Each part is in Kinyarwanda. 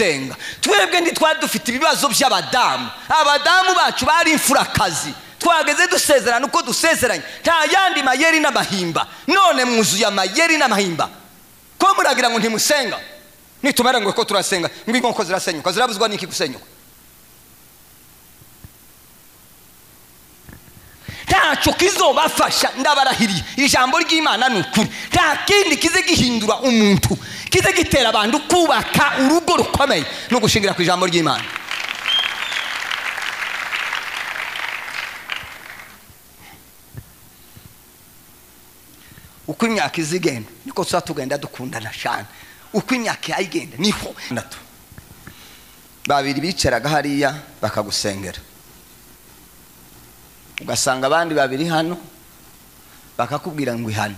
gusenga. Twebwe ntitwari dufite ibibazo by'abadamu. Abadamu bacu bari imfurakazi. Twageze dusezerana uko dusezeranye, nta yandi mayeri n'amahimba. None mwuzuye amayeri n'amahimba. Ko muragira ngo ntimusenga? Nitumara ngo ko turasenga, ngo inkoko zirasenyuka, zirabuzwa n'iki gusenyuka? Ntaco kizobafasha, ndabarahiriye. Ijambo ry'Imana n'ukuri. Nta kindi kize gihindura umuntu, kize gitera abantu kubaka urugo rukomeye no gushingira ku ijambo ry'Imana. Uko imyaka izigenda niko tugenda dukundana cyane. Uko imyaka yayigenda niho ndatu babiri bicaraga hariya bakagusengera, ugasanga abandi babiri hano bakakubwira ngo ihana,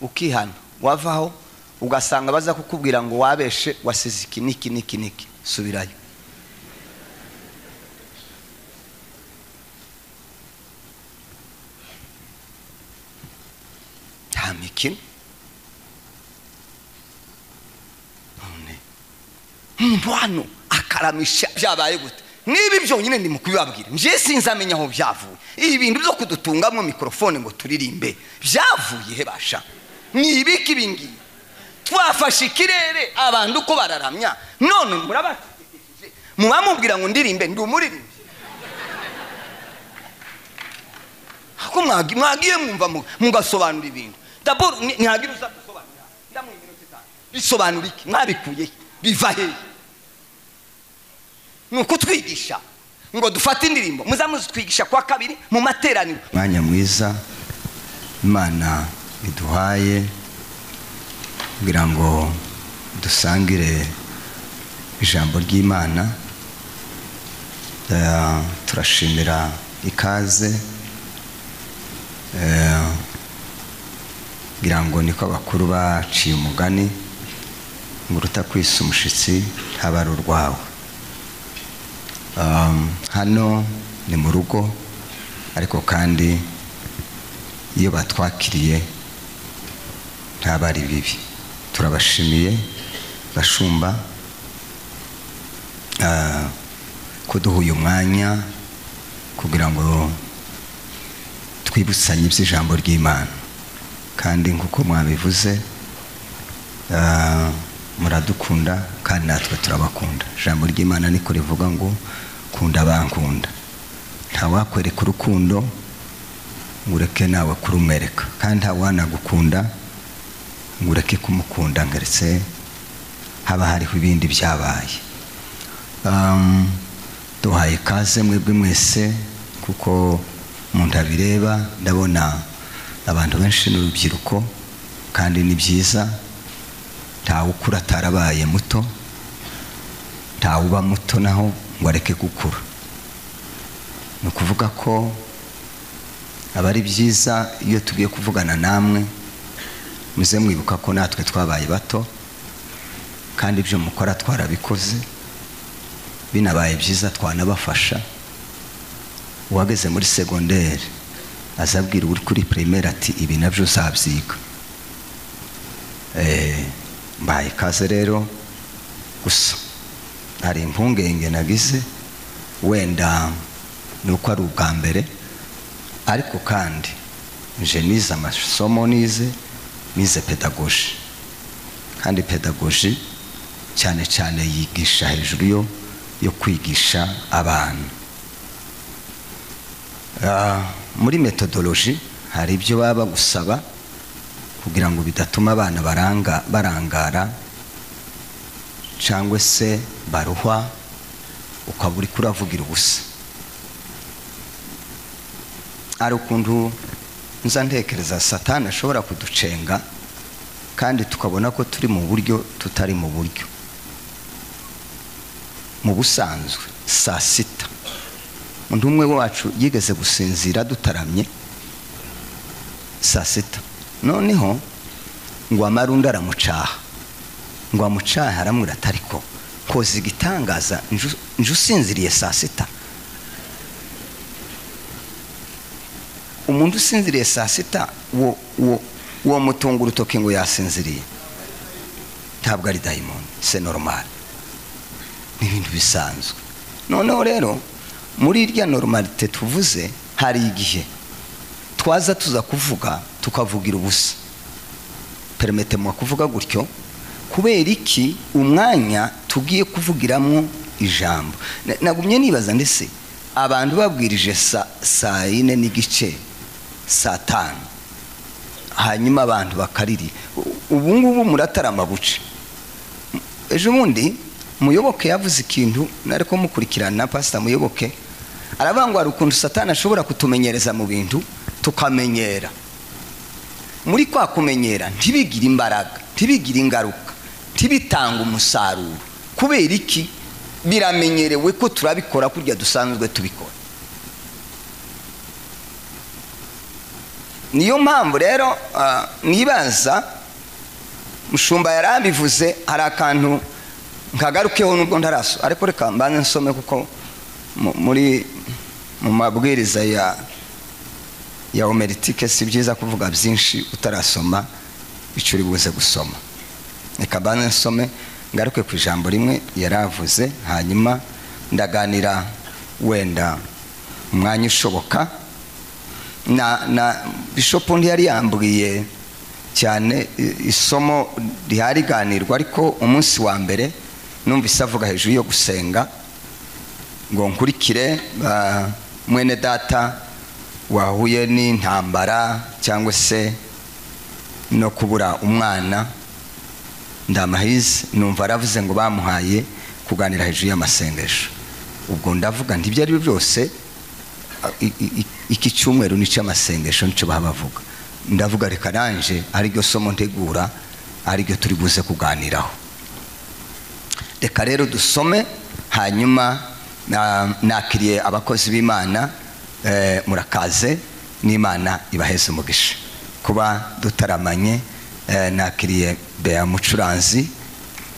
ukihana wavaho ugasanga baza kukubwira ngo wabeshe wasize iki niki subirayo. Mikino mbwano akaramisha byabaye gute? Niba byonyine ndi mukubibabwira, nje sinzamenya aho byavuye. Ibi bintu byo kudutungamwe mikrofone ngo turirimbe byavuye he basha? Ni ibiki bingi? Twafashe ikirere abantu ko bararamya, none murabatikije mubamubwira ngo ndirimbe ndi umuririmbe. Ako mwagiye mwumva mugasobanura ibintu. D'abord ntihagira uza gusobanura, ndamuye iminota 5 bisobanura iki? Mwabikuye biva he? Nuko twigisha ngo dufate indirimbo, muzamuzi twigisha kwa kabiri mu materaniro. Mwanya mwiza Imana iduhaye kugira ngo dusangire ijambo ry'Imana. Turashimira ikaze kugira ngo niko abakuru baciye umugani ngo rutakwisa umushitsi habara urwawe. Hano ni mu rugo, ariko kandi iyo batwakiriye ntabari bibi. Turabashimiye bashumba kuduha uyu mwanya kugira ngo twibutsanye iby'ijambo ry'Imana. Kandi nkuko mwabivuze muradukunda kandi natwe turabakunda. Ijambo ry'Imana niko rivuga ngo kunda bankunda. Ntawakwereka urukundo ngureke nawe kurumwereka, kandi ntawanagukunda ngureke kumukunda ngeretse haba hariho ibindi byabaye. Duhaye kaze mwebwe mwese, kuko umuntu abireba ndabona abantu benshi n'urubyiruko, kandi ni byiza. Ntawe ukura atarabaye muto, ntawe uba muto naho ngo areke gukura. Ni ukuvuga ko aba ari byiza iyo tugiye kuvugana namwe muze mwibuka ko natwe twabaye bato, kandi ibyo mukora twarabikoze. Binabaye byiza twanabafasha. Uwageze muri secondaire azabwira uri kuri primaire ati ibi nabyo uzabyiga. Mbaye kaze rero, gusa hari impungenge nagize, wenda nuko ari ubwa mbere, ariko kandi nje nize amasomo, nize pedagogy, kandi pedagogy cyane cyane yigisha hejuru yo kwigisha abantu. Muri methodology hari ibyo baba gusaba kugira ngo bidatuma abana barangara cyangwa se baruhwa ukaburi kuravugira ubusa. Ari ukuntu nza ntekereza Satani ashobora kuducenga kandi tukabona ko turi mu buryo tutari mu buryo. Mu busanzwe saa 6 undi umwe wacu yigeze gusinzira dutaramye saa 6, noneho ngo amarunda aramucaha, ngo amucaha aramwira atariko koza igitangaza nje usinziriye saa 6. Umuntu usinziriye saa 6 wo mutunga urutoke ngo yasinziriye, ntabwo ari daimon, c'est normal. ni ibintu bisanzwe. Noneho rero muri irya normalite tuvuze, hari igihe twaza tuza kuvuga tukavugira ubusa. Permettez-moi kuvuga gutyo, kubera iki umwanya tugiye kuvugiramo ijambo. Nagumye nibaza ndetse abantu babwirije saa 4 n'igice, saa 5, hanyuma abantu bakariri. Ubu ngubu muratarama buce. Ejo bundi Muyoboke yavuze ikintu nariko mukurikirana, Pastor Muyoboke arabangwa ari ukuntu Satani ashobora kutumenyereza mu bintu tukamenyera. Muri kwa kumenyera ntibigira imbaraga, ntibigira ingaruka, ntibitanga umusaruro. Kubera iki? Biramenyerewe ko turabikora kurya dusanzwe tubikora. Niyo mpamvu rero nibaza mushumba yarabivuze, hari akantu nkagarukeho nubwo ntaraso, ariko reka mbanze nsome kuko muri mu mabwiriza ya homiletike si byiza kuvuga byinshi utarasoma icyo uri buze gusoma. Reka mbanze nsome ngaruke ku ijambo rimwe yaravuze, hanyuma ndaganira wenda umwanya ushoboka. Na Bishop ntiyari yambwiye cyane isomo rihari ganirwa, ariko umunsi wa mbere numvise avuga hejuru yo gusenga ngo nkurikire mwene data wahuye n'intambara cyangwa se no kubura umwana, ndamahize numva aravuze ngo bamuhaye kuganira hejuru y'amasengesho. Ubwo ndavuga nti ibyo ari byose iki cyumweru nico amasengesho nico bavuga. Ndavuga reka nanje ari ryo somo ntegura, ari ryo turi buze kuganiraho. Reka rero dusome, hanyuma nakiriye abakozi b'Imana, murakaze, n'Imana ibaheze umugisha. Kuba dutaramanye, nakiriye Bea Mucuranzi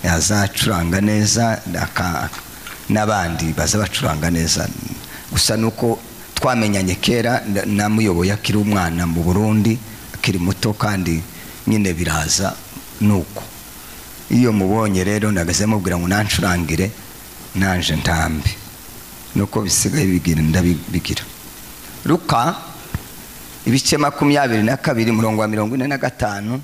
yazacuranga neza, n'abandi baza bacuranga neza. Gusa nuko twamenyanye kera, namuyoboye akiri umwana mu Burundi, akiri muto, kandi nyine biraza nuko. Iyo mubonye rero nagaze mubwira ngo nancurangire nanje ntambi, nuko bisigaye bigira ndabigira. Luka ibice 22 murongo wa 45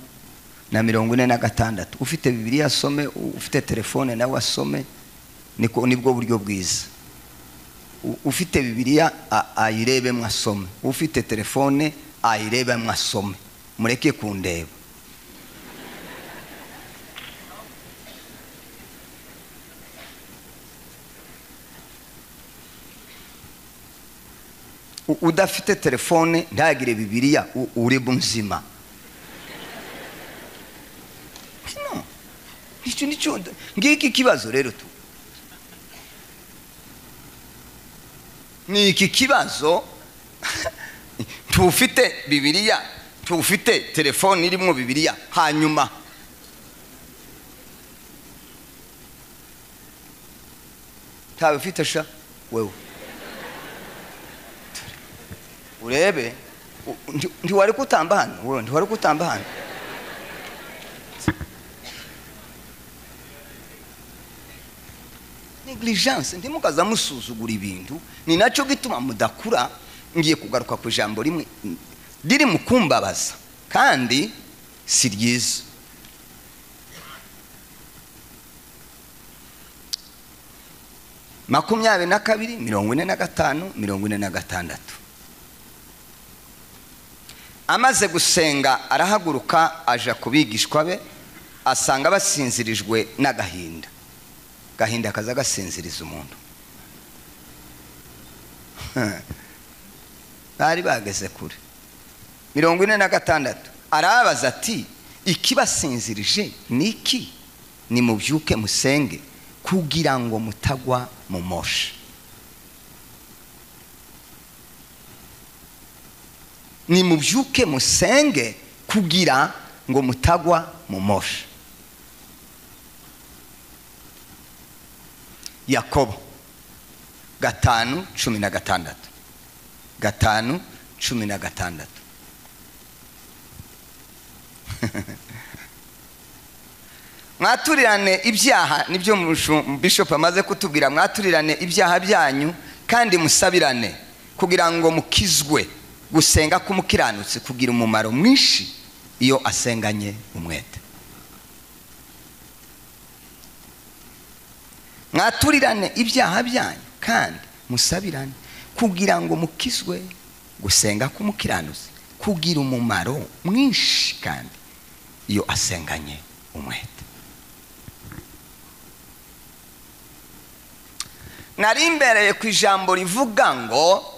na 46. Ufite Bibiliya asome, ufite telefone nawe asome, nibwo buryo bwiza. Ufite Bibiliya ayirebe mwasome, ufite telefone ayirebe mwasome, mureke kundeba. Udafite telefone ntagire Bibiliya uri bunzima. No, nicyo ngiki kibazo rero tu. Ni iki kibazo tufite Bibiliya, tufite telefone irimo Bibiliya, hanyuma tawe ufite sha wewe urebe ntiwari kutamba hano, wewe ntiwari kutamba hano. Negligence ndimukaza musuzugura ibintu, ni nacyo gituma mudakura. Ngiye kugaruka ku ijambo rimwe riri mukumbabaza kandi si ryiza. Makumyabiri na kabiri 45 46. Amaze gusenga arahaguruka aja kubigishwa be, asanga basinzirijwe n'agahinda. Gahinda kaza gasinziriza umuntu. Bari bageze kure. 46 arabaza ati ikibasinzirije niki? Ni mubyuke musenge kugira ngo mutagwa mu moshi. Ni mubyuke musenge kugira ngo mutagwa mu moshi. Yakobo 5:16. 5:16. mwaturirane ibyaha, nibyo bishop amaze kutubwira, mwaturirane ibyaha byanyu kandi musabirane kugira ngo mukizwe. Gusenga k'umukiranutsi kugira umumaro mwinshi iyo asenganye umwete. Mwaturirane ibyaha byanyu kandi musabirane kugira ngo mukizwe. Gusenga k'umukiranutsi kugira umumaro mwinshi kandi iyo asenganye umwete. Nari imbereye ku ijambo rivuga ngo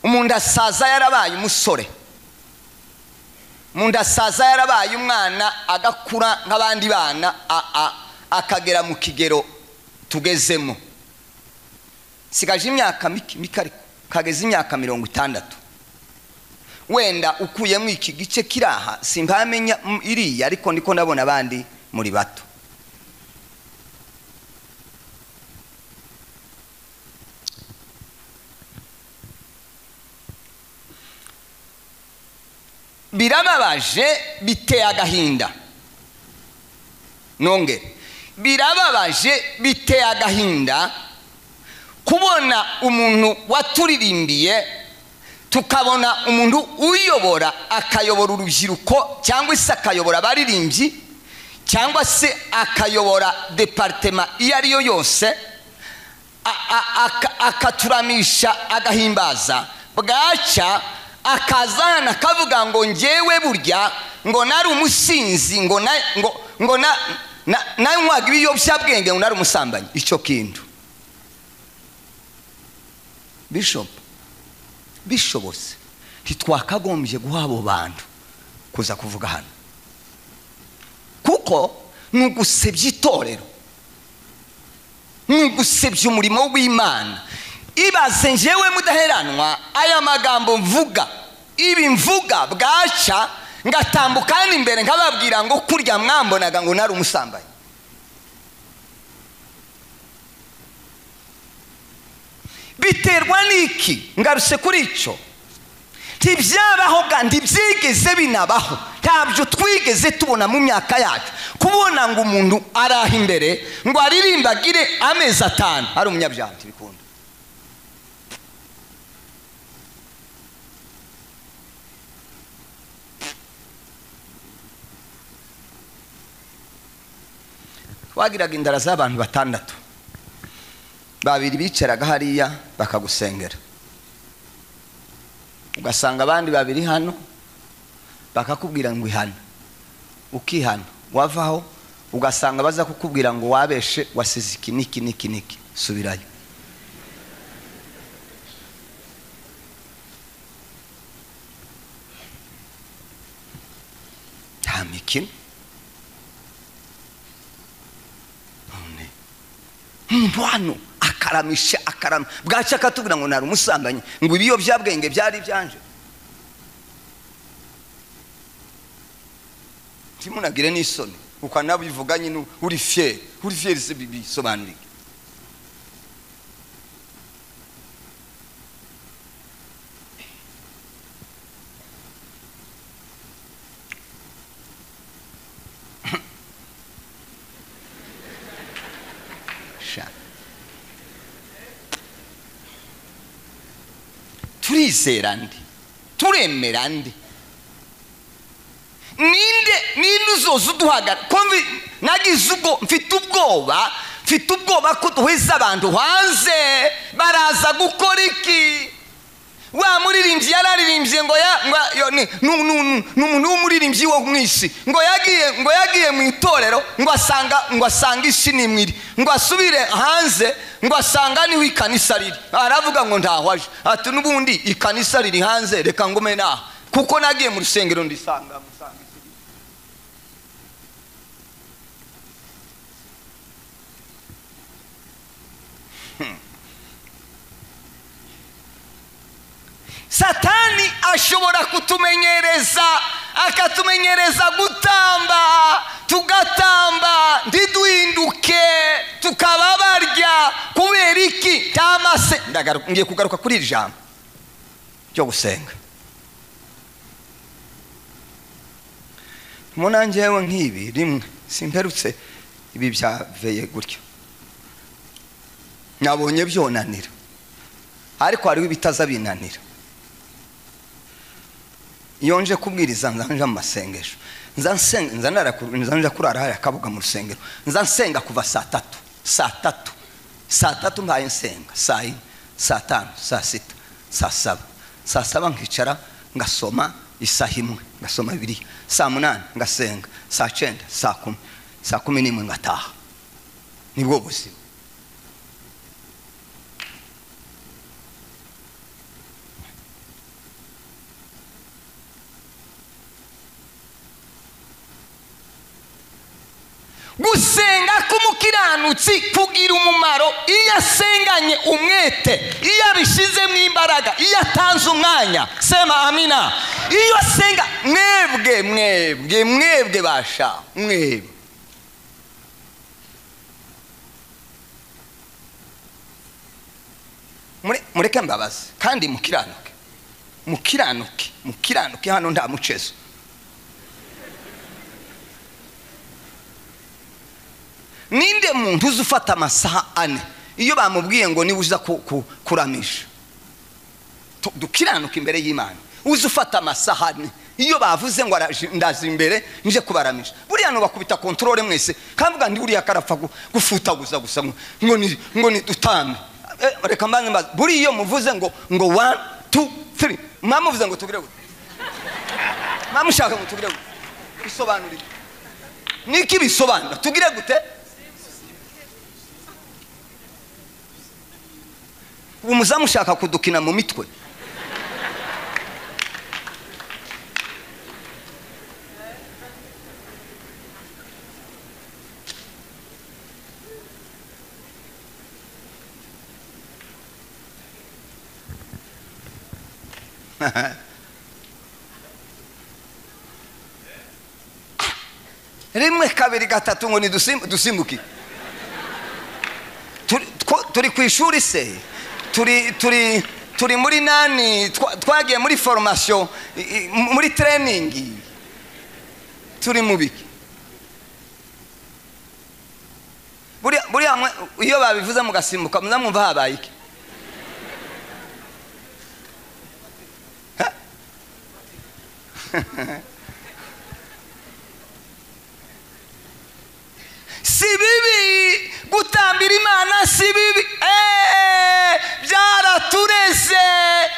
umuntu asaza yarabaye umusore, umuntu asaza yarabaye umwana, agakura nk'abandi bana, akagera mu kigero tugezemo. Sigaje imyaka mikari, kageze imyaka 60. Wenda ukuyemo iki gice kiraha simbamenya iriya, ariko ndiko ndabona abandi muri bato. Birababaje, biteye agahinda. Nonge birababaje, biteye agahinda kubona umuntu waturirimbiye, tukabona umuntu uyobora, akayobora urubyiruko cyangwa se akayobora abaririmbyi cyangwa se akayobora departement iyo ariyo yose, akaturamisha agahimbaza, bwaca akazana akavuga ngo njyewe burya ngo nari umusinzi, ngo nanywaga ibiyobyabwenge, ngo nari umusambanyi. Icyo kintu bishop bishobose ntitwakagombye guha abo bantu kuza kuvuga hano, kuko nugusebya itorero, nugusebya umurimo w'Imana. Ibaze njyewe mudaheranwa aya magambo mvuga, ibi mvuga, bwaca ngatambukana imbere nkababwira ngo kurya mwambonaga ngo nari umusambanyi. Biterwa niki? Ngaruse kuri ico, ntibyabaho kandi byigeze binabaho, ntabyo twigeze tubona mu myaka yacu, kubona ngo umuntu araha imbere ngo aririmbagire amezi 5 ari umunyabyaha. Bikunda twagiraga indara z'abantu 6, 2 bicaraga hariya bakagusengera, ugasanga abandi 2 hano bakakubwira ngo ihana, ukihana, wavaho ugasanga baza kukubwira ngo wabeshe, wasize iki niki niki niki, subirayo. nta mikino. Umuntu hano akaramisha akarama, bwaca akatubwira ngo nari umusambanyi, ngo ibiyobyabwenge byari byanje. Ntimunagire n'isoni uko nabivuga nyine uri fier se bisobanura iki? Turizera ndi, turemera ndi, ninde uzoza uduhagara? Kumvi nagize ubwo, mfite ubwoba ko duheza abantu hanze baraza gukora iki? Wa muririmbyi yararirimbye ngo n'umuntu w'umuririmbyi wo mwisi ngo yagiye mu itorero ngo asanga isi nimwiri, ngo asubire hanze ngo asanga niho ikanisa riri. Aravuga ngo ntahwaje, ati n'ubundi ikanisa riri hanze, reka ngume naho kuko nagiye mu rusengero ndisanga Satani ashobora kutumenyereza, akatumenyereza gutamba, tugatamba ndiduhinduke, tukaba barya. Kubera iki? Tamase ngiye kugaruka kuri iri jambo cyo gusenga. Munanjewe nk'ibi rimwe simperutse ibi byaveye gutyo nabonye byonanira ariko hariho ibitaza binanira iyo nje kubwiriza nzanje mu masengesho nzanja kurara haya kabuga mu rusengero nsenga kuva saa 3 mbaye nsenga saa 4 saa 5 saa 6 saa 7 nkicara ngasoma isaha imwe ngasoma Bibiliya saa 8 ngasenga saa 9 saa 10 saa 11 ngataha nibwo buzima gusenga k'umukiranutsi kugira umumaro iyo asenganye umwete iyo abishizemo imbaraga iyo atanze umwanya sema amina iyo asenga mwebwe basha mwebwe mureke mbabaze kandi mukiranuke hano nta mucezo ninde muntu uzufata amasaha 4 iyo bamubwiye ngo niba uza kuramisha dukiranuka imbere y'Imana uzufata amasaha 4 iyo bavuze ngo ndazi imbere nje kubaramisha buriya no bakubita controle mwese kavuga ndi uriya karapfa gufuta gusa ngo ni dutambe reka mbanze mbaza buri iyo muvuze ngo 1 2 3 mamuvuze ngo tugire gute mamushaka ngo tugire gute bisobanurire niki bisobanura tugire gute umuzamu ushaka kudukina mu mitwe rimwe kabiri gatatu ngo ni dusimbuki turi ku ishuri se turi muri nani twagiye muri formation muri training turi mu biki buriya iyo babivuze mugasimbuka muzamwumva habaye iki si bibi gutambira Imana si bibi byaratureze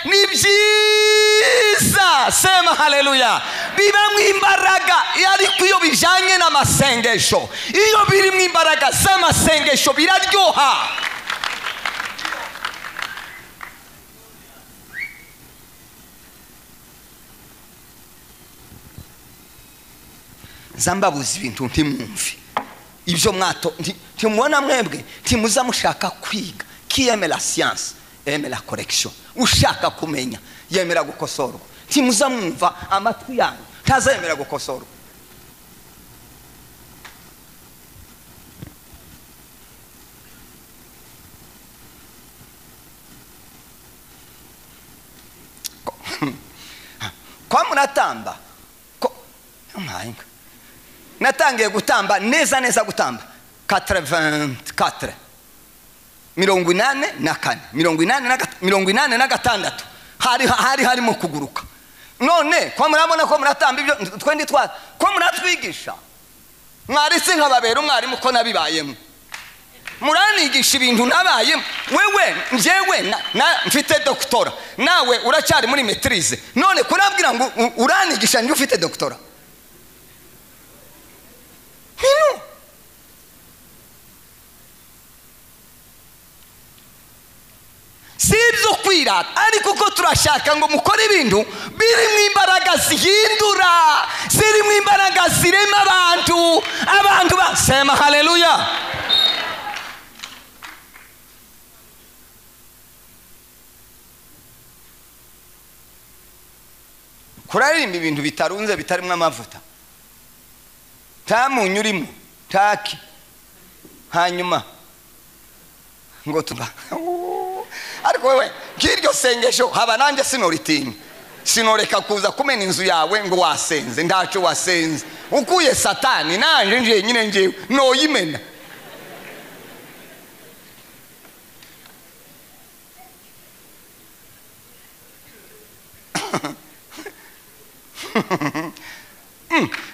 ni byiza sema haleluya biba mwimbaraga ariko iyo bijanye n'amasengesho iyo biri mwimbaraga z'amasengesho biraryoha zambabuza ibintu ntimwumve ibyo mwato ntimubona mwebwe ntimuza mushaka kwiga kiyemera science yemera correction ushaka kumenya yemera gukosorwa ntimuza mwumva amatwi yanyu ntazemera gukosorwa kwa munatamba ko mpayinga natangiye gutamba neza gutamba 84 86 hari harimo kuguruka none kwa murabona ko muratamba ibyo twendi twa ko muratwigisha mwaritse nkababera umwarimu ko nabibayemo muranigisha ibintu nabayemo wewe njewe na mfite doctora nawe uracyari muri maîtrise none kurabwira ngo uranigisha nje ufite doctora sibyo kwirata ariko ko turashaka ngo mukore ibintu biri mu imbaraga zihindura ziri mu imbaraga zirema abantu basema haleluya kuraririmba ibintu bitarunze bitarimo amavuta tamunyu urimo taki hanyuma ngo tuba ariko wewe ngiryo sengesho haba nanjye sinoritinya sinoreka kuza kumena inzu yawe ngo wasenze ndaco wasenze ukuye satani nanje nje nyine nje noyimena.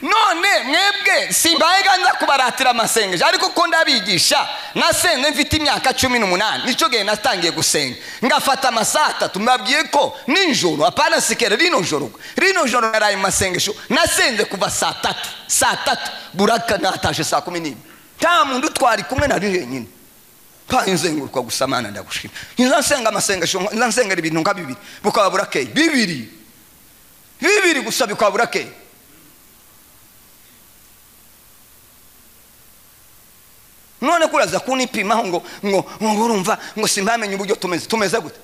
None mwebwe simbaye ganza kubaratira amasengesho ariko ko ndabigisha nasenze mfite imyaka 18 nico gihe natangiye gusenga ngafata amasaha 3 mbabwiye ko ninjoro apana sikere rino joro naraye masengesho nasenze kuva saa 3 buraka natashe saa 10 nta muntu twari kumwe na nyine panzenguruka gusamana ndagushima nzasenga amasengesho nzasengera ibintu nka bibiri bukaba burakeye bibiri gusa bukaba burakeye. None kuraza kunipimaho ngo urumva ngo simbamenye uburyo tumeze gute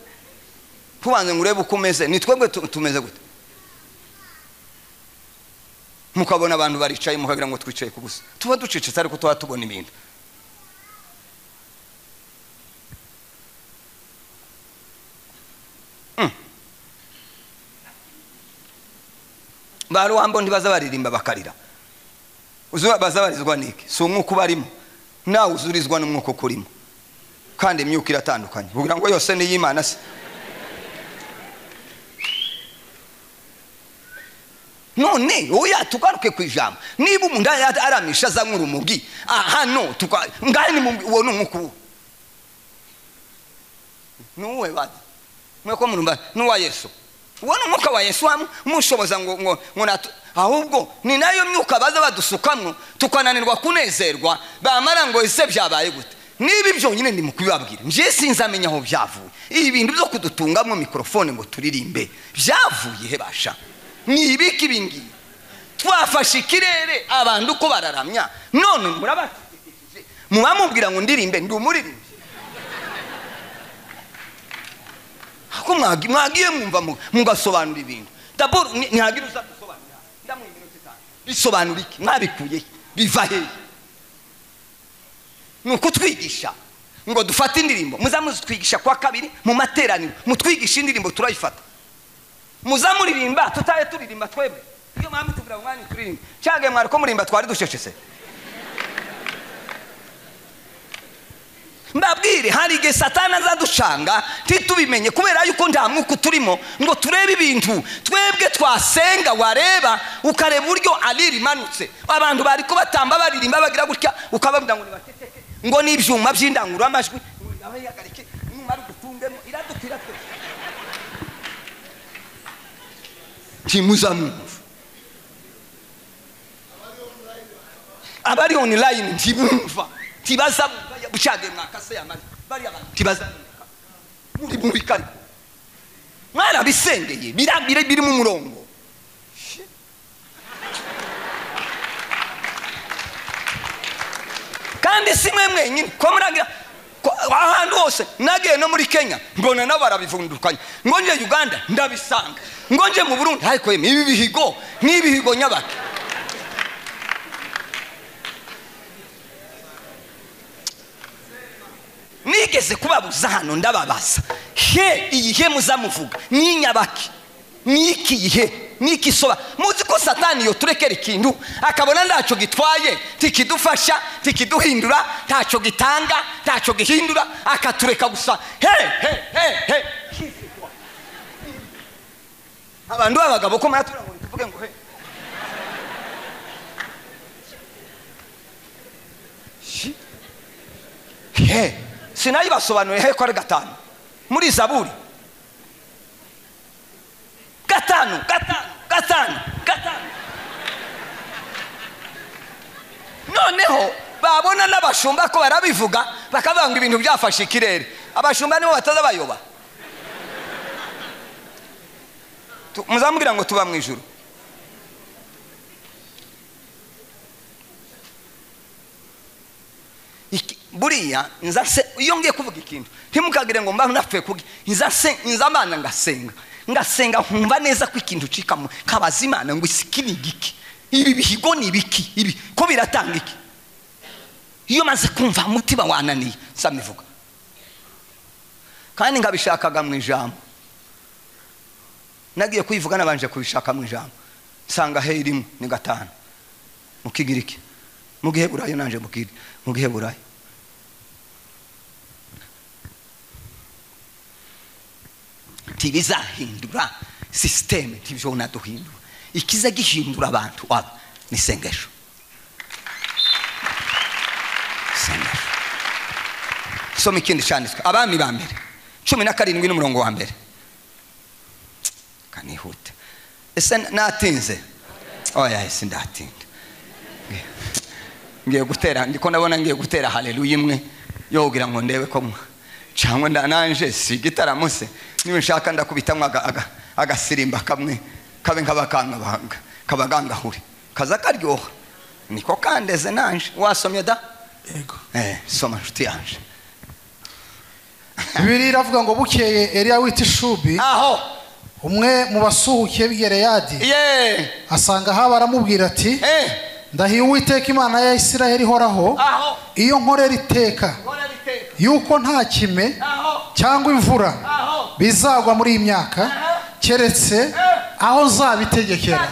tubanze ngurebe uko umeze ni twebwe tumeze gute mukabona abantu baricaye mukagira ngo twicaye kubusa tuba ducicitse ariko tuba tubona ibintu. Bari wambo ndibaza baririmba bakarira uzuba bazabarizwa niki so umwuka barimo nawe uzurizwa n'umwuka kurimo kandi imyuka iratandukanye kugira ngo yose ni y'Imana se. None oya tugaruke kwijambo niba umuntu aramisha za nk'urumugi hano ngani uwo n'umwuka nuwe badi mweko murumba nuwa Yesu uwo n'umwuka wa Yesu mushoboza ngo ahubwo ni nayo myuka baza badusukamwe tukananirwa kunezerwa bamara ngo ese byabaye gute. Niba ibyo nyine ndi mukubibabwira nje sinzamenya aho byavuye ibi bintu byo kudutungamwe mikrofone ngo turirimbe byavuye he basha nibiki bingi twafashe ikirere abantu ko bararamya none murabatikije mubamubwira ngo ndirimbe ndi umuririmbe ako mwagiye mwumva mugasobanura ibintu d'abord ntihagira uza gusobanura ndamu iminota 5 bisobanura iki mwabikuye biva he nuko twigisha ngo dufate indirimbo muzamuzitwigisha kwa kabiri mu materaniro mutwigisha indirimbo turayifata muzamuririmba tutaye turirimba twebwe iyo mwami tubira umwanya turirimba cyage mwariko murimba twari dusheshese mbabwire hari igihe satana azaducanga ntitubimenye kubera yuko nta mwuka turimo ngo turebe ibintu twebwe twasenga wareba ukareba uburyo alirimanutse abantu bari ko batamba baririmba bagira gutya ukababwira ngo nibateteke ngo n'ibyuma by'indangura amajwi abayagarike numara gutungemo iradukira twe timuzamumva abari online ntibumva tibaza bucage mwakase yamari bari abantu tibaza muri bubikari mwara bisengeye biri mu murongo kandi simwe mwenyine ko muragira ahantu hose nagiye no muri Kenya mbona nabarabivundukanye ngo nje Uganda ndabisanga ngo nje mu Burundi ariko ibi bihigo n'ibihigo nyabake nigeze kubabuza hano ndababaza he iyihe muzamuvuga ni nyabaki niki ihe niki soba muzi ko satani yo turekera ikintu akabona ndaco gitwaye tikidufasha tikiduhindura ntaco gitanga ntaco gihindura akatureka gusa he abantu abagabo ko maratura ngo tuvuge ngo he sinayibasobanuye he ko ari 5 muri Zaburi 5 noneho babona n'abashumba ko barabivuga bakabanga ibintu byafashe ikirere abashumba nibo bataza bayoba muzambwira ngo tuba mu ijuru buriya nzase iyo ngiye kuvuga ikintu ntimukagire ngo mba napfuye kugi nzamana ngasenga nkumva neza ko ikintu cikamo kabazimana ngo isikini giki ibi bihigo ni biki ibi ko biratanga iki iyo maze kumva mutima wananiye samivuga kandi ngabishakaga mu ijambo nagiye kuyivuga nabanje kubishaka mu ijambo sanga he irimo ni 5 Mukigiriki, mugiheburayo nanje mugiheburayo. Tibizahindura system, tibizona duhindura. Ikiza gihindura abantu aba ni sengesho. Sengesho. Soma ikindi cyanditswe Abami ba mbere 17 n'umurongo wa mbere. Kanihute. Ese natinze? Oya ese ndatinda. Ngiye gutera ndiko nabona ngiye gutera haleluya imwe yo kugira ngo ndebe ko cyangwa ndananje si gitaramuse niwe nshaka ndakubitamwa agasirimba kamwe kabe nk'abakanga bahanga kabaganga hure kaza karyoha niko kandeze nanje wasomye da yego soma nshuti yanje. Bibiri iravuga ngo bukeye Eliya w'itishubi aho umwe mu basuhukiye b'Gereyadi asanga haba aramubwira ati ndahiye Uwiteka Imana ya Isiraheli ihoraho iyo nkorera iteka yuko nta kime cyangwa imvura bizagwa muri iyi myaka keretse aho zabitegekera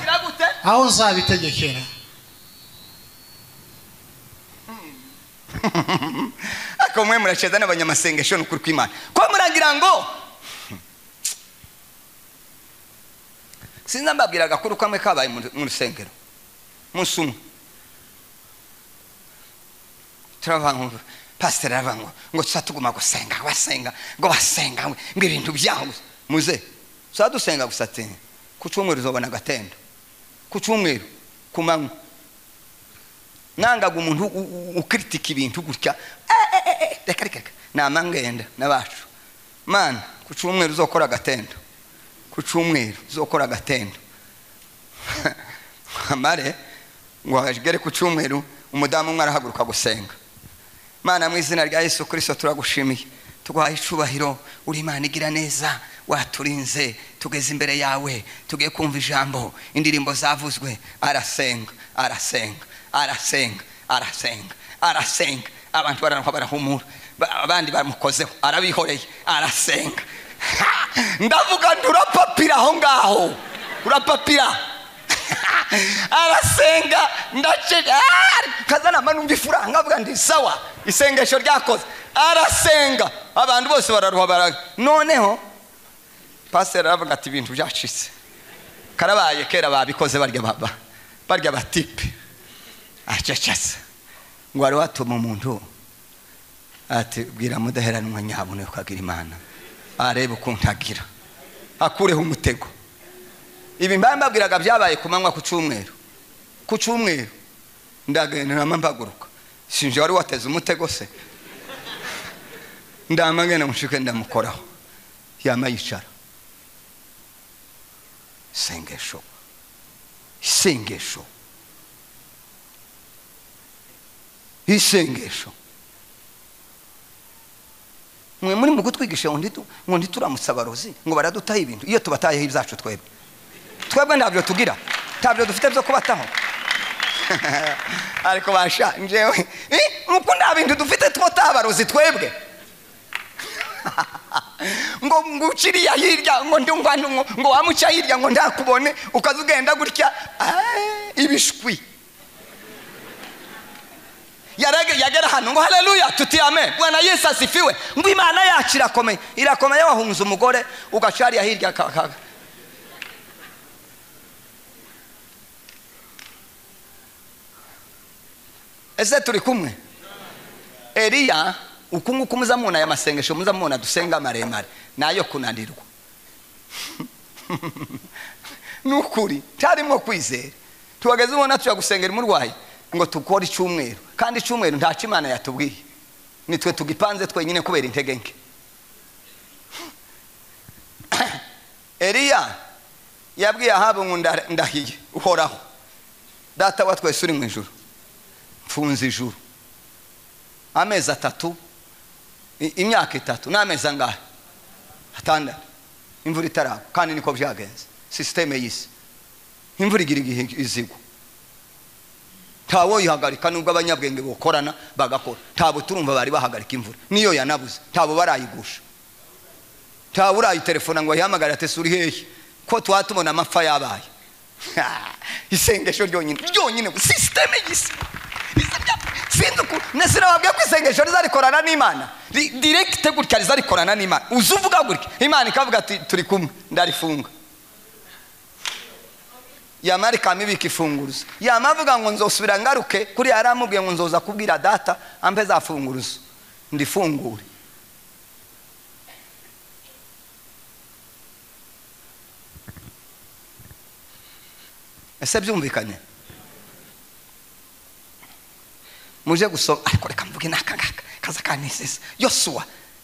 akomwe muracheza n'abanyamasengesho n'ukuri kw'Imana ko muragira ngo sinza mbabwira gakuru kamwe kabaye mu rusengero musumwe turavangu pastor avangu ngo tsatuguma gusenga basenga ngo basenga ngo ibintu byaho muze sadusenga gusate ku cyumweru uzobona gatendo ku cyumweru kumanywa nangaga umuntu ukritika ibintu gutya reka namangenda nabacu man ku cyumweru uzokora gatendo ku cyumweru uzokora gatendo amare ngo agere ku cyumweru umudamu umwe arahaguruka gusenga. Mana mu izina rya Yesu Kristo turagushimiye tuguhaye icubahiro uri Imana igira neza waturinze tugeze imbere yawe tugiye kumva ijambo indirimbo zavuzwe arasenga abantu baranuka barahumura abandi bamukozeho arabihoreye arasenga ndavuga ndurapapira aho ngaho urapapira arasenga ndace kazana manumva ifuranga avuga ndi sawa isengesho ryakoze arasenga abantu bose bararuha noneho pastor aravuga ati ibintu byacitse karabaye kera babikoze barya batipe acacasa ngo ari watuma umuntu ati bwira mudaheranwa nyabune ukagira Imana arebe ukuntagira akureho umutego. Ibi mbabwiraga byabaye kumanywa ku cyumweru ndagenda namambaguruka sinje wari wateze umutego se ndamagena mushike ndamukoraho yamayicara isengesho mwe muri mu gutwigisha ngo ntituramusaba rozi ngo baradutaha ibintu iyo tubatayeho ibyacu twebwe ndabyo tugira tabyo dufite byo kubataho ariko basha njewe nuko nda bintu dufite twotabarozi twebwe ngo nguciriya hirya ngo ndungwana ngo wamuca hirya ngo ndakubone ukazugenda gutya ibishwi yagera hano ngo haleluya tuti amen Bwana Yesu asifiwe ngo Imana yacu irakomeye wahunze umugore ugacariya hirya ese turi kumwe. Eliya ukunguku muzamuna ya masengesho muzamuna dusenga maremare nayo kunanirwa nukuri tarimo kwizera tubageze ubona tuya gusengera umurwayi ngo tukora icyumweru kandi icyumweru nta Imana yatubwiye nitwe tugipanze twenyine kubera intege nke. Eliya yabwiye Ahabu ngo ndahiye uhoraho data wa twese uri mu ijuru mfunze ijuru amezi 3 imyaka 3 n'amezi angahe 6 imvura itaraba kandi niko byagenze systeme y'isi imvura igira igihe izigwa tawo yihagarika nubwo abanyabwenge bokorana bagakora tabo turumva bari bahagarika imvura niyo yanabuze tabo barayigusha tawo urayi telefone ngo yahamagara ate suri hehe ko twatubona amapfa yabaye isengesho ryonyine system y'isi nesina wabwiye ko isengesho rizarikorana n'Imana direct gutya rizarikorana n'Imana uzuvuga gutya Imana ikavuga ati turi kumwe ndarifunga yamari kamibika ifunguruzo yamavuga ngo nzosubira ngaruke kuri yaramubwiye ngo nzoza kubwira data ampe za funguruzo ndifungure ese byumvikanye muje gusoma ariko reka mvuge nakangaka kaza kanisesa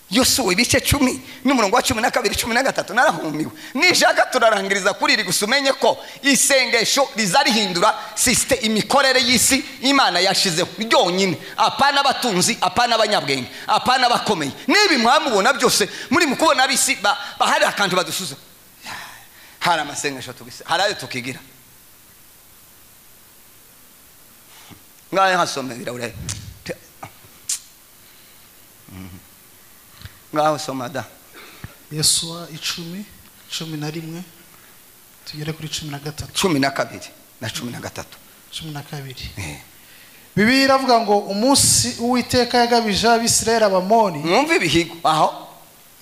Yosuwa ibice 10 n'umurongo wa 12 13 narahumiwe nishaka turarangiriza kuri iri gusumenye ko isengesho rizarihindura system imikorere y'isi Imana yashizeho ryonyine apana abatunzi apana abanyabwenge apana abakomeye nibi mwamubona byose muri mukubona abisi bahari akantu badusuza hari amasengesho tugise harayo tukigira ngaye hasomera ure ngaho somada Yosuwa 10:11 tugere kuri 13 12 na 13 Bibiliya iravuga ngo umunsi Uwiteka yagabije Abisirayeli Abamoni mwumve ibihigo aho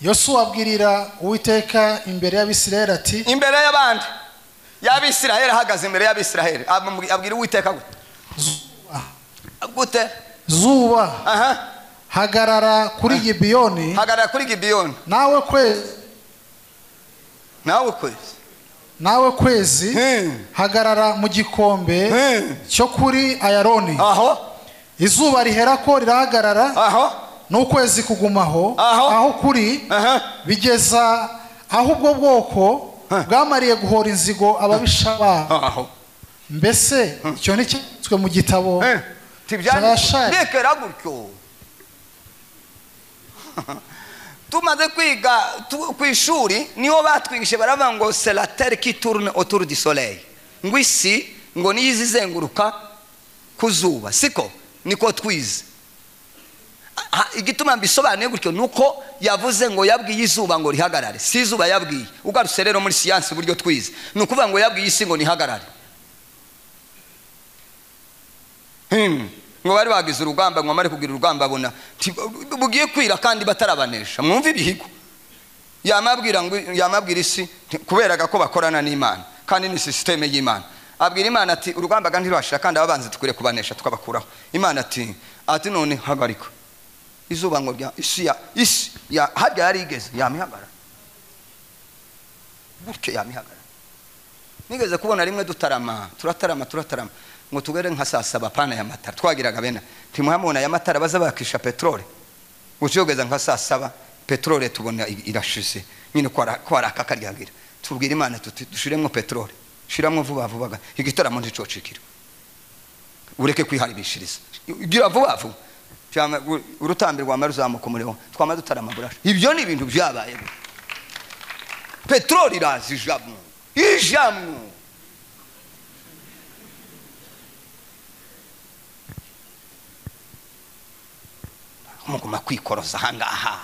Yosuwa abwirira Uwiteka imbere y'Abisirayeli ati imbere y'abandi y'Abisirayeli ahagaze imbere y'Abisirayeli abwira Uwiteka gute Zuba hagarara kuri Gibeyoni nawe kwezi hagarara mu gikombe cyo kuri Ayaroni izuba rihera ko rirahagarara n'ukwezi kugumaho aho kuri bigeza aho ubwo bwoko bwamariye guhora inzigo ababisha babo mbese icyo ni cyanditswe mu gitabo ndekera gutyo tumaze kwiga ku ishuri niho batwigishe baravuga ngo c'est la terre qui tourne autour du soleil ngo isi ngo niyizenguruka kuzuba siko niko twize igituma mbisobanuye gutyo nuko yavuze ngo yabwiye izuba ngo rihagarare si izuba yabwiye ugarutse rero muri science buryo twize nukuvuga ngo yabwiye isi ngo nihagarare ngo bari bagize urugamba ngo amare kugira urugamba abona bugiye kwira kandi batarabanesha mwumve ibihigo yamabwira isi kubera ko bakorana n'Imana kandi ni system y'Imana abwira Imana ati urugamba kandi rwashira kandi ababanze tukure kubanesha tukabakuraho Imana ati none hagarika izuba ngo rya isi ya hajya yarigeze yamihagara gutyo yamihagara nigeze kubona rimwe turatarama ngo tugere nka saa 7 pana ya matara twagiraga bena timuhamona ya matara baza bakisha petrole ucyogeza nka saa 7 petrole tubona irashize nyine kwara akakaryagira tubwira Imana tuti dushiremo petrole shiramo vuba igitaramo ndicocikira ureke kwiharibishiriza gira vuba cyama urutambirwa amaruzamuko muriho twama dutaramagurasha ibyo ni ibintu byabaye petrole irazi ijamwe muguma kwikoroza hangaha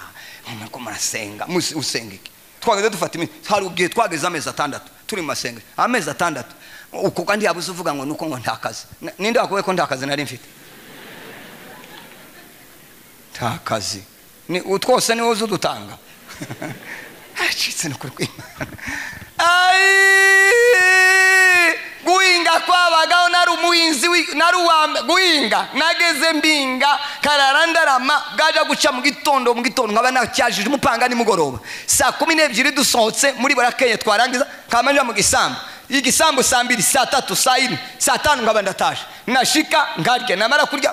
mumeko murasenga usenga iki twageze dufata iminsi hari ugiye twageze amezi 6 turi masenga amezi 6 uko kandi yabuze uvuga ngo nuko ngo ntakaze ninde wakuwe ko ntakaze nari mfite ntakaze ni utwose ni wozo dutanga acitse no kuri guhinga kwabagaho nari umuhinzi naruwambe guhinga nageze mbinga kararandarama bwaje guca mu gitondo nkaba nacyajije umupanga ni mugoroba saa 12 dusohotse muri barakeye twarangiza kamanja mu igisambu saa 2 saa 3 saa 4 saa 5 ngaba ndatasha nashika ngarye namara kurya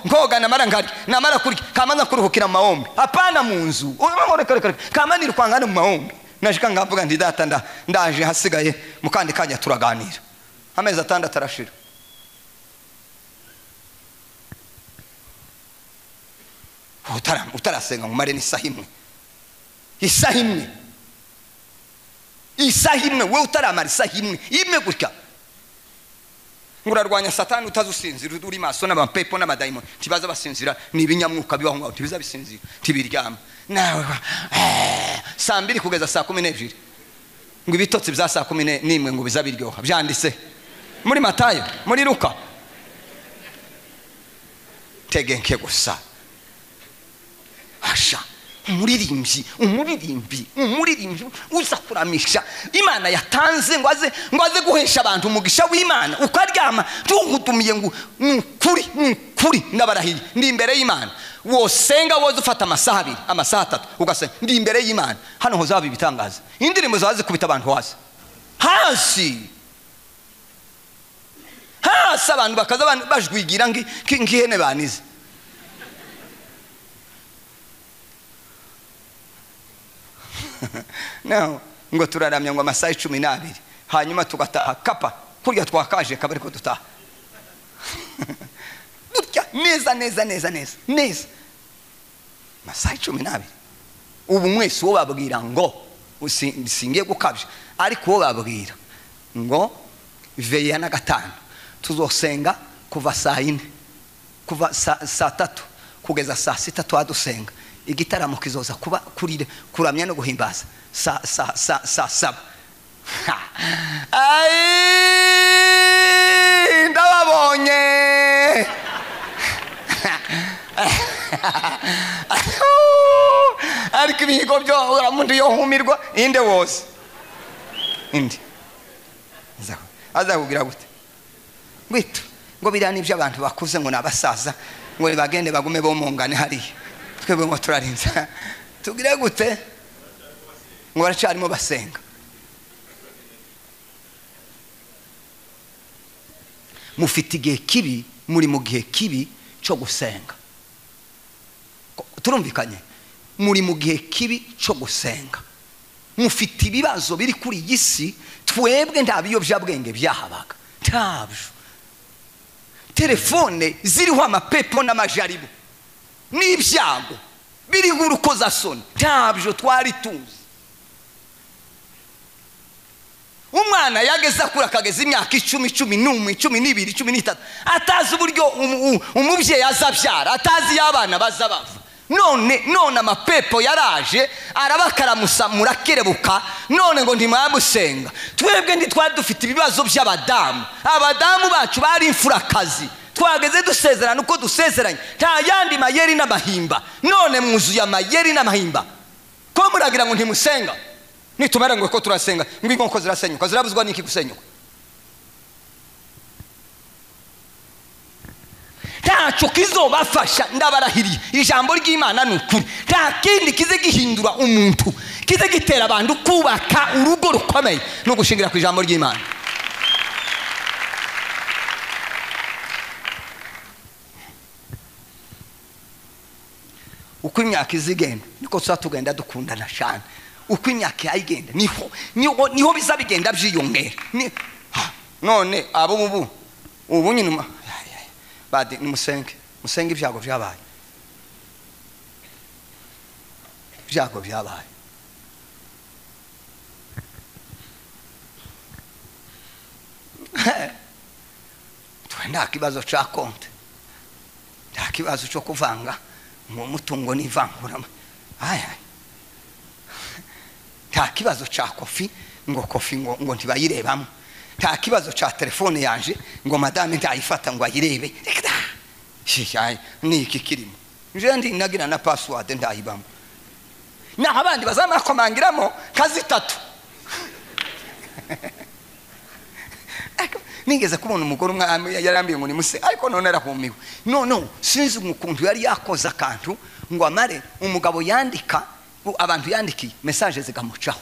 nkoga namara ngarye namara kurya kamanza kuruhukira mu mahombe apana mu nzu urumva kamanira kwangana mu mahombe nashika ngavuga ndi data ndaje hasigaye mukandi kanya turaganira amezi 6 arashira utarasenga mu mare ni isahimwe we utaramara isahimwe imwe gutya ngurarwanya satani utazusinzira uri maso n'abampepo n'abadayimoni tibaza basinzira ni ibinyamwuka bibaho ngo tibiza bisinzira tibiryama nawe saa 2 kugeza saa 12 ngo ibitotsi bya saa 11 ngo bizabiryoha byanditse muri Matayo, muri Luka. Tegenke gusa. Asha umuririmbyi uza kuramisha Imana yatanze ngo aze guhesha abantu umugisha w'Imana, ukaryama tungutumiye ngo kuri nabarahiye ndi imbere y'Imana. Wosenga woze ufata amasaha 2 amasaha 3 ugasenga ndi imbere y'Imana, hano ho zaba ibitangaza. Indirimbo zaze kubita abantu hasi abantu bakaza abantu bajwigira ngihene banize. No, ngo turaramya ngo amasaha 12 hanyuma tugataha kapa kurya twakaje kabari ko dutaha. Burya neza masaha 12. Ubu mwese wo babwira ngo usingiye gukabya, ariko wo babwira ngo veya na 5 tuzosenga kuva saa 4 kuva saa 3 kugeza saa 6 twadusenga. Igitaramo kizoza kuba kuramya no guhimbaza saa 7. Ai ndababonye. Ariko ibigo byo uramuntu yohumirwa inde wose indi aza kugira gute ngwito ngo birani ibyo abantu bakuze ngo nabasaza ngo bagende bagume bomongane hariya, twebwe ngo turarinza tugire gute ngo baracyarimo basenga. Mufite igihe kibi, muri mu gihe kibi cyo gusenga. Turumvikanye? Muri mu gihe kibi cyo gusenga. Mufite ibibazo biri kuri iyi si, twebwe nta biyobyabwenge byahabaga, ntabyo. Telefone ziriho amapepo n'amajaribu n'ibyago biriho urukozasoni, ntabyo twari tuzi. Umwana yageza kuri akageza imyaka 10, 11, 12, 13 atazi uburyo umubyeyi azabyara, atazi y'abana bazabava. None amapepo yaraje arabakaramusa murakerebuka, none ngo ntimamusenga. Twebwe ndi twari dufite ibibazo by'abadamu, abadamu bacu bari imfurakazi, twageze dusezerana uko dusezeranye, nta yandi mayeri n'amahimba. None mwuzuye amayeri n'amahimba, ko muragira ngo ntimusenga. Nitumara ngo ko turasenga ngo inkoko zirasenyuka, zirabuzwa n'iki gusenyuka? Ntacyo kizobafasha, ndabarahiriye. Ijambo ry'Imana ni ukuri, nta kindi kize gihindura umuntu, kize gitera abantu kubaka urugo rukomeye no gushingira ku ijambo ry'Imana. Uko imyaka izigenda niko tuzatugenda dukundana cyane. Uko imyaka yayigenda niho bizabigenda byiyongera. None abo ubu nyine bade nimusenge ibyago byabaye. Nta kibazo cya konti, nta kibazo cyo kuvanga mu mutungo n'ivangura. Nta kibazo cya kofi ngo ntibayirebamo. Nta kibazo cya telefone yanje ngo madame ntayifata ngo ayirebe. Ni iki kirimo? Nje ndi nagira na password ndayibamo. Naho abandi bazamara komangiramo kazi 3. Nigeze kubona umugore umwe yarambiye ngo nimuse, ariko none arahumiwe. No sinzi ukuntu yari yakoza akantu ngo amare umugabo yandika, abantu yandikiye message zigamucaho.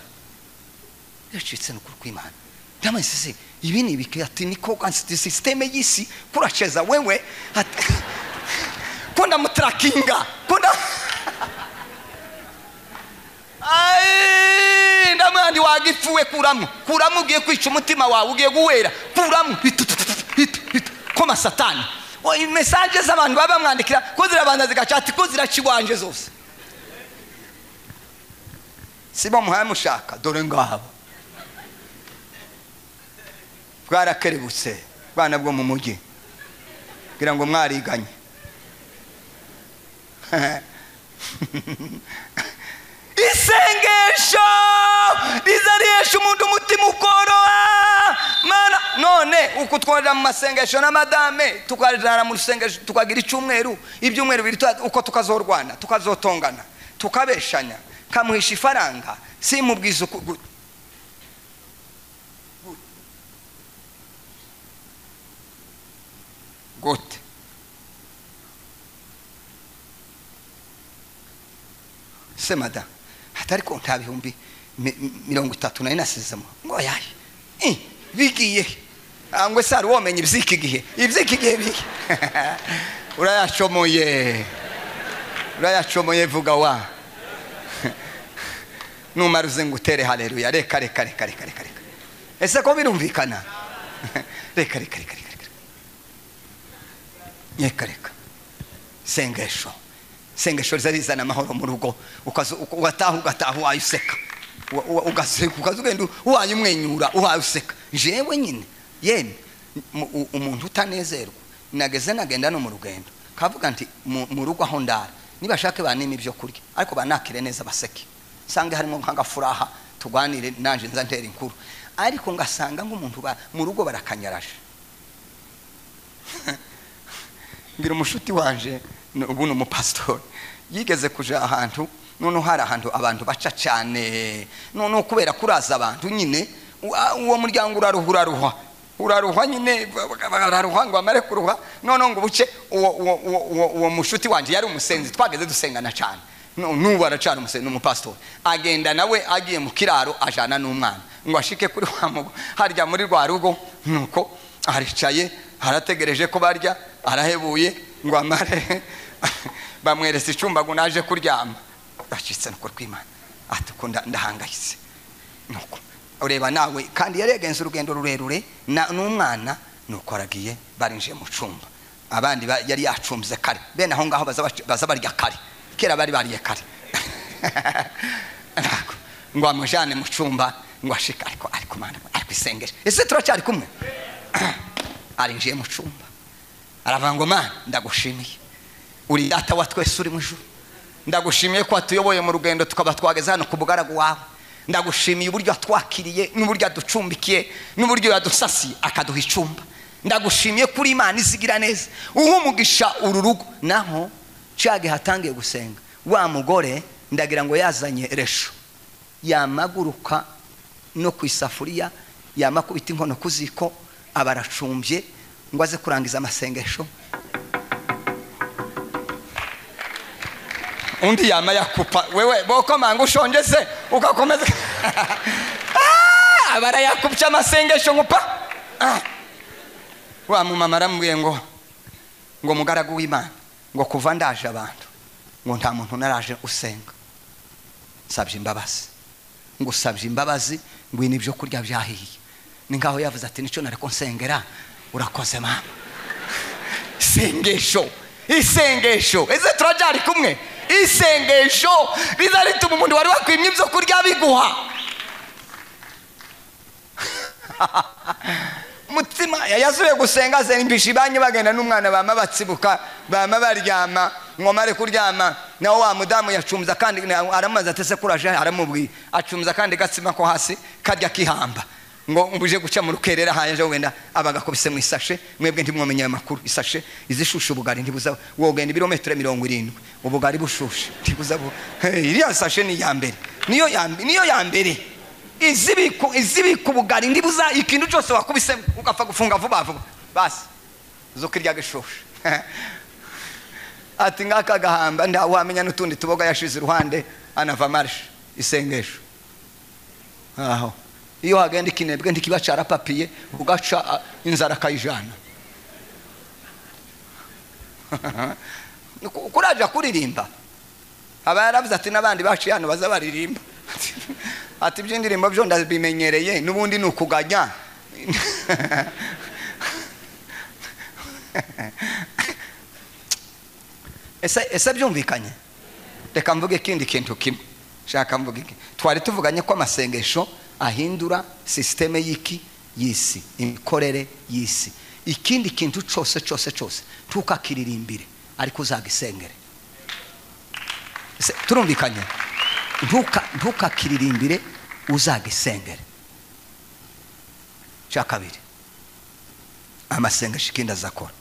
Yacitse no kw'Imana. Ndamwese ibi ni bikati niko kansi system y'isi kuracheza wewe kunda mutrakinga kunda ndamandi wagifuwe kuramo ugiye kwica umutima wawe, ugiye guwera kuramo koma satani. Message z'abantu baba mwandikira ko zirabanza zigacati ko ziraciwanje zose. Siba muhaye mushaka dore ngabo bwarakerebutse bana bwo mu mujyi kugira ngo mwariganye. Isengesho rizariesha umuntu umutima ukoroha mana. None kutwonera mu masengesho na madame tukajana mu rusengesho tukagira icyumweru ibyumweru biri uko tukazorwana tukazotongana tukabeshanya kamuhisha ifaranga simubwiza gute se madame hatari ko nta bihumbi 30 nari nasizemo ngo yayi bigiye angwe sari womenye ibyiki gihe biki urayacomoye vuga wa numaruze ngutere haleluya reka ese ko birumvikana reka sengesho zarizana amahoro mu rugo ugataha wayuseka ukazugenda uhaye umwenyura uhaye useka jewe nyine yene umuntu utanezerwa nagenda no mu rugendo kavuga nti mu rugo aho ndara nibashake banime ibyo kurya ariko banakire neza baseke sange harimo nk'agafuraha tugwanire nanje nza ntera inkuru ariko ngasanga nk'umuntu mu rugo barakanyarashe ngira umushuti wanje ubu ni umupastori yigeze kuja ahantu none hari ahantu abantu baca cyane none kubera kuraza abantu nyine uwo muryango uraruha nyine bararuha ngo amare kuruha none ngo buce uwo mushuti wanje yari umusenzi twageze dusengana cyane nubu aracana umusenzi n'umupastori agenda nawe agiye mu kiraro ajana n'umwana ngo ashike kuri wamugo harya muri rwa rugo nuko aricaye harategereje ko barya arahebuye ngo amare bamweretse icyumba ngo naje kuryama bacitse nuko kwimana atukunda ndahangayitse nuko ureba nawe kandi yaregenze urugendo rurerure n'umwana nuko aragiye barinje mu cyumba abandi yari yacumbye kare bene aho ngaho baza barya kare kera bari bariye kare ngo amujane mu cyumba ngo ashika ariko mana ariko isengesho ese turacyari kumwe arinjiye mu cyumba aravuga ngo mana ndagushimiye uri data wa twese uri mu ijuru ndagushimiye ko atuyoboye mu rugendo tukaba twageze hano ku bugaragu wawe ndagushimiye uburyo twakiriye n'uburyo aducumbikiye n'uburyo yadusasiye akaduha icumba ndagushimiye kuri Imana izigira neza umugisha uru rugo naho cyage hatangiye gusenga wa mugore ndagira ngo yazanye resho yamaguruka no kwisafuriya yamakubita inkono kuziko abaracumbye ngo aze kurangiza amasengesho undi yama yakupa wewe boko mangu ushonje se ugakomeza abara yakupcha amasengesho ngupa wa mumama aramubwiye ngo mugaragu w'Imana ngo kuva ndaje abantu ngo nta muntu naraje usenga sabye imbabazi ngo sabye imbabazi ngo nibyo kurya byahiye ni ngaho yavuze ati nico nareko nsengera urakoze mama isengesho eze turajari kumwe isengesho rizarituma umuntu wari wakwimye ibyo kurya biguha mutima yazuye gusenga zenimbisha ibanye bagenda n'umwana bama batsibuka bama baryama ngomare kuryama nawo wa mudamu yacumza kandi aramaze atese kuraje aramubwiye acumza kandi gatsima ko hasi karya kihamba ngo mbuje guca mu rukerera haje wenda abagakubise mu isashe mwebwe ntimwomenye amakuru isashe izishusha ubugari ntibuza wogenda ibirometero 70 ubugari bushushe ntibuza iriya sashe ni yambere niyo yambere izibiko ubugari ntibuza ikintu cyose wakubise ugapfa gufunga vuba basi zokirya gishushe ati ngaka gahamba nda wamenya n'utundi tuboga yashize iruhande anava marche isengesho aho iyo hagenda ikinebwe ntikibacara papiye ugaca inzara kayijana kuraja kuririmba aba yaravuze ati nabandi baciye hano baza baririmba ati by'indirimbo byo ndabimenyereye n'ubundi nukuganya ese byumvikanye reka mvuge kindi kintu kimwe shaka mvuge twari tuvuganye ko amasengesho ahindura systeme y'isi imikorere y'isi ikindi kintu cyose tukakiririmbire ariko uzagisengere turumvikanye ntukakiririmbire uzagisengere cya kabiri amasengesho ikindi azakora.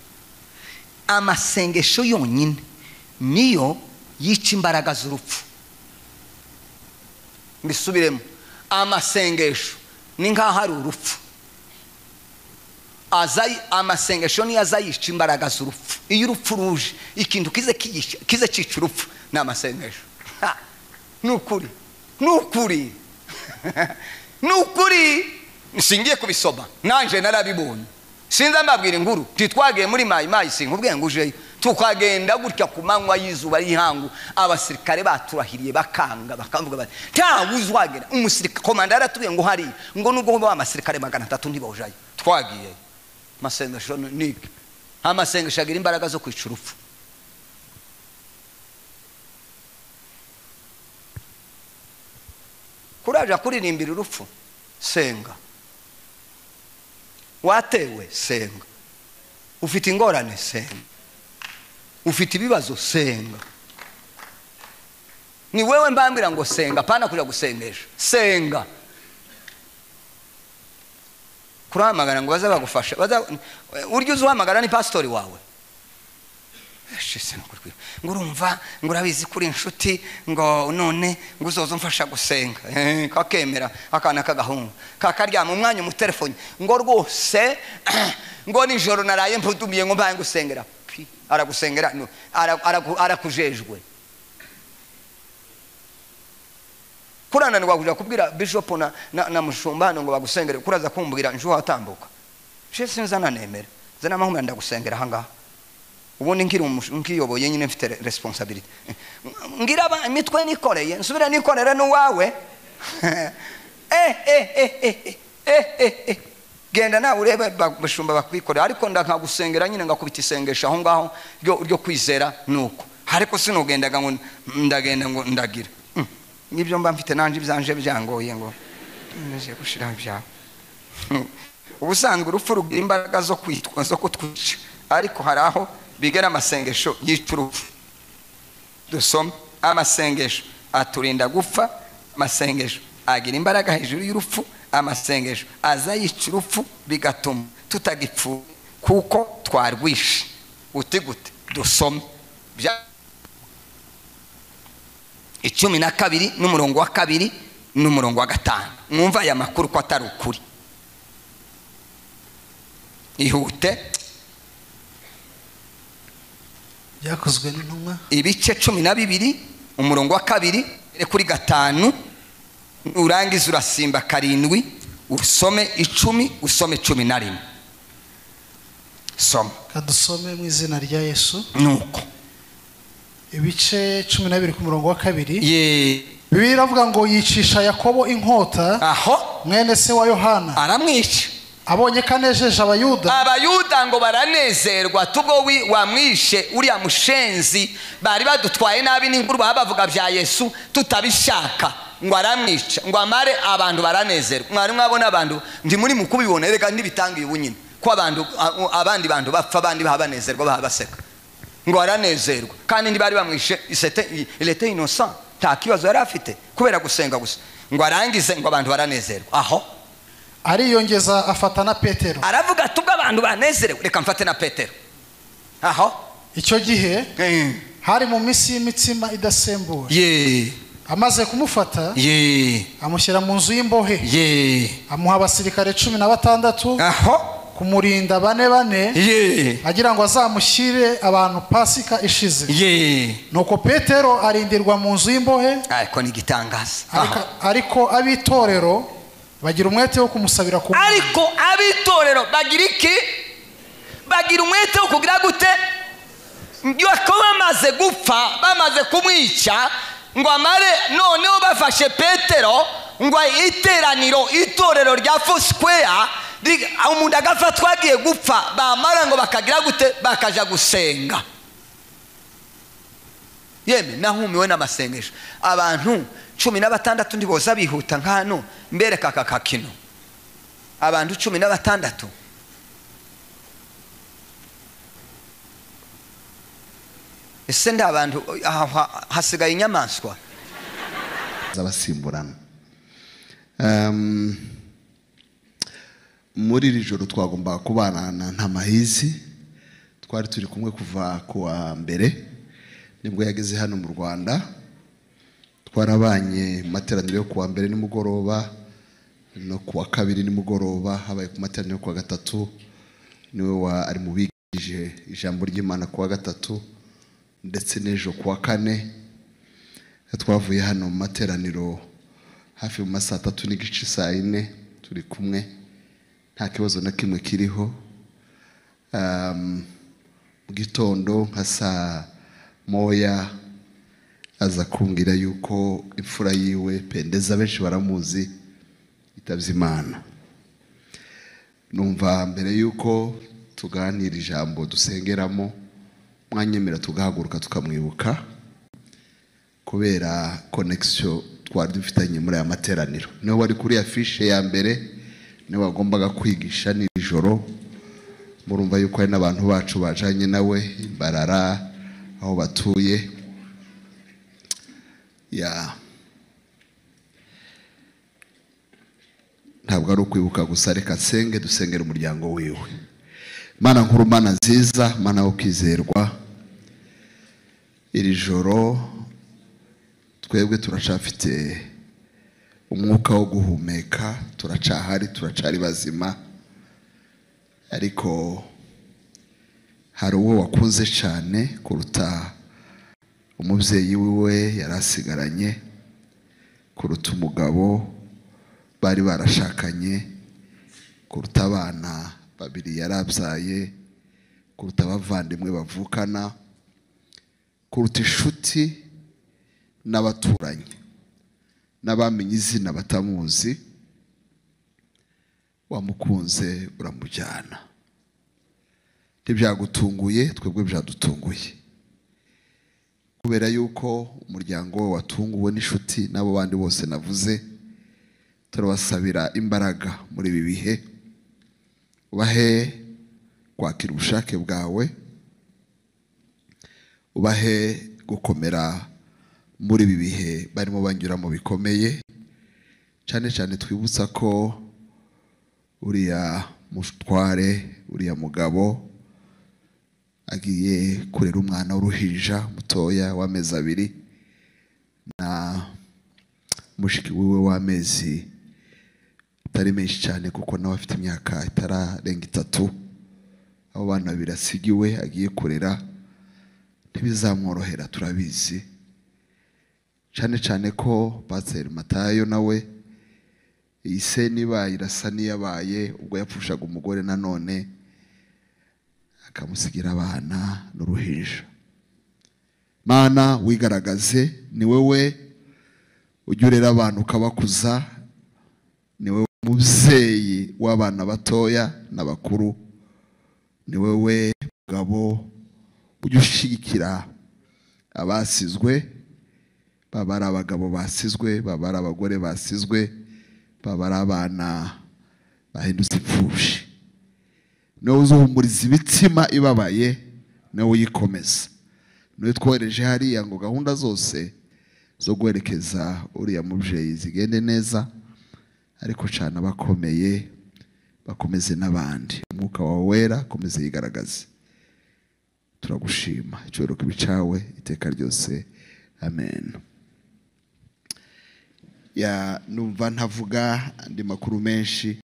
Amasengesho yonyine niyo yica imbaraga z'urupfu. Mbisubiremo, amasengesho ni nkaho hari urupfu. Amasengesho niyo azayica imbaraga z'urupfu. Iyo urupfu ruje ikintu kize cica urupfu ni amasengesho. Nukuri singiye kubisoma nanje narabibonye. Sinza mbabwira inkuru titwagiye muri mayi sinkubwiye ngo ujeyo, tukagenda gutya ku manywa y'izuba yihangu, abasirikare baturahiriye bakanga bakavuga bati nta uzwagera. Umusirikare komanda yaratubwiye ngo hari ngo nubwo ba abasirikare 300 ntibojayo. Twagiye masengesho niki, amasengesho agira imbaraga zo kwica urupfu. Kuraje kuririmbira urupfu, senga. Watewe, senga. Ufite ingorane, senga. Ufite ibibazo, senga. Ni wewe mbambira ngo senga, pana kuja gusengesha. Senga. Kuramagana ngo baza bagufasha. Uryo uzuhamagara ni pastori wawe. Shise nukurwi. Ngurumva ngurabizi kuri inshuti ngo none nguzozo mfasha gusenga. Kakemera akana kagahungu. Kakarya mu mwanya mu telefone. Ngo rwose ngo nijoro naraye mpudumiye ngo mbaye ngusengera. Aragusengera no arakujejwe. Kurana ngo kuja kubwira bishop na mushumbano ngo bagusengere kuraza kumbwira njo atambuka. Shise nzana nemera. Zana mahumya ndagusengera hanga. Ubundi nkiyoboye nyine mfite responsibility. Ngira imitwe nikoreye nsubira nikorera no wawe. Genda na urebe bashumba bakwikorera ariko ndakagusengera nyine ngakubita isengesha aho ngaho ryo kwizera nuko. Ariko sinogendaga ngo ndagenda ngo ndagira. Nibyo mba mfite nanje byanje byangoye ngo nje gushira byawe. Ubusanzwe urupfu rugira imbaraga zo kwitwa zo kutwica, ariko haraho bigera amasengesho y'icurupfu. Dusome amasengesho aturinda gupfa, amasengesho agira imbaraga hejuru y'urupfu, amasengesho azayicurupfu bigatuma tutagipfu kuko twarwishe. Utigute dusome bya 12 n'umurongo wa 2 n'umurongo wa 5. Mwumva aya makuru ko atari ukuri. Ihute yakozwe n'intumwa ibice 12 umurongo wa 2 kuri 5 urangiza urasimba 7 usome 10 usome 11. Soma kadusome mu izina rya Yesu. Nuko ibice 12 ku murongo wa 2 Bibiliya iravuga ngo yicisha Yakobo inkota aho mwene se wa Yohana aramwica. Abonye kanejeje abayuda ngo baranezerwa tubwo wamwishe uriya mushenzi bari badutwaye nabi n'inkuru bavuga bya Yesu tutabishaka ngo aramwica ngo amare abantu baranezerwa. Mwari mwabona abantu ndi muri mukubibona reka ndibitangiye ubunyine ko abandi bantu bapfa abandi babanezerwa bahabaseka ngo aranezerwa kandi ndi bari bamwishe il était innocent nta kibazo yari afite kubera gusenga gusa ngo arangize ngo abantu baranezerwa. Aho ariyongeza afata na Petero aravuga tubwo abantu banezerewe reka mfate na Petero. Aho icyo gihe hari mu misi y'imitsima idasembuwe. Amaze kumufata amushyira mu nzu y'imbohe. Amuha abasirikare 16 aho kumurinda 4 agira ngo azamushyire abantu Pasika ishize. Nuko Petero arindirwa mu nzu y'imbohe ariko ni gitangaza. Ariko abitorero bagira umwete wo kumusabira ku ariko abitorero bagira iki? Bagira umwete wo kugira gute? Yakobo bamaze gupfa bamaze kumwica ngo amare noneho bafashe Petero ngo itorero rya Foursquare umuntu agafatwa agiye gupfa bamara ngo bakagira gute? Bakaja gusenga. Yeme nahumiwe n'amasengesho abantu 16 ndiboza bihuta nkano mbere kakakino abantu 16 ese nda abantu hasigaye inyamaswa zabasimburana. muri iri joro twagomba kubana na Ntamahizi. Twari turi kumwe kuva kuwa mbere nibwo yageze hano mu Rwanda. Twarabanye materaniro yo kuwa mbere nimugoroba no kuwa kabiri nimugoroba, habaye ku materaniro yo kuwa gatatu niwe ari mu bigije ijambo ry'Imana kuwa gatatu, ndetse n'ejo kuwa kane. Twavuye hano mu materaniro hafi mu masaa 3 n'igice saa 4 turi kumwe, nta kibazo na kimwe kiriho. Mu gitondo nka saa 1 aza kumbwira yuko imfura yiwe Pendeza, benshi baramuzi, itavye Imana. Numva mbere yuko tuganira ijambo dusengeramo, mwanyemera tugahaguruka tukamwibuka kubera connection twari dufitanye muri aya materaniro. Niwe wari kuri afishe ya mbere, niwe wagombaga kwigisha nijoro. Murumva yuko hari n'abantu bacu bajanye nawe Imbarara aho batuye. Ntabwo ari ukwibuka gusa, reka nsenge dusengera umuryango wiwe. Mana nkuru, Mana nziza, Mana wo kwizerwa, iri joro twebwe turacafite umwuka wo guhumeka, turacahari, turacari bazima, ariko hari uwo wakunze cyane kuruta umubyeyi wiwe yarasigaranye, kuruta umugabo bari barashakanye, kuruta abana babiri yarabyaye, kuruta abavandimwe bavukana, kuruta inshuti n'abaturanyi n'abamenye izina batamuzi. Wamukunze uramujyana. Ntibyagutunguye, twebwe byadutunguye, kubera yuko umuryango we watunguwe n'inshuti n'abo bandi bose navuze. Turabasabira imbaraga muri ibi bihe, ubahe kwakira ubushake bwawe, ubahe gukomera muri ibi bihe barimo banyuramo bikomeye. Cyane cyane twibutsa ko uriya mutware, uriya mugabo agiye kurera umwana w'uruhinja mutoya w'amezi 2 na mushiki wiwe w'amezi atari menshi cyane, kuko nawe afite imyaka itararenga 3. Abo bana birasigiwe agiye kurera, ntibizamworohera turabizi. Cyane cyane ko Pastor Matayo nawe ise niba irasa niyabaye ubwo yapfushaga umugore, nanone akamusigira abana n'uruhinja. Mana wigaragaze, ni wewe ujyurera abantu ukabakuza, ni wewe mubyeyi w'abana batoya n'abakuru, ni wewe mugabo ujyushigikira abasizwe, baba ari abagabo basizwe, baba ari abagore basizwe, baba ari abana bahindutse ipfushi. Niwe uzuhumuriza ibitsima ibabaye, niwe uyikomeza. Niwe twohereje hariya ngo gahunda zose zo guherekeza uriya mubyeyi zigende neza, ariko cyane abakomeye bakomeze n'abandi. Umwuka wawe wera komeze yigaragaze. Turagushima, icyubahiro kibe cyawe iteka ryose, amen. Numva ntavuga andi makuru menshi.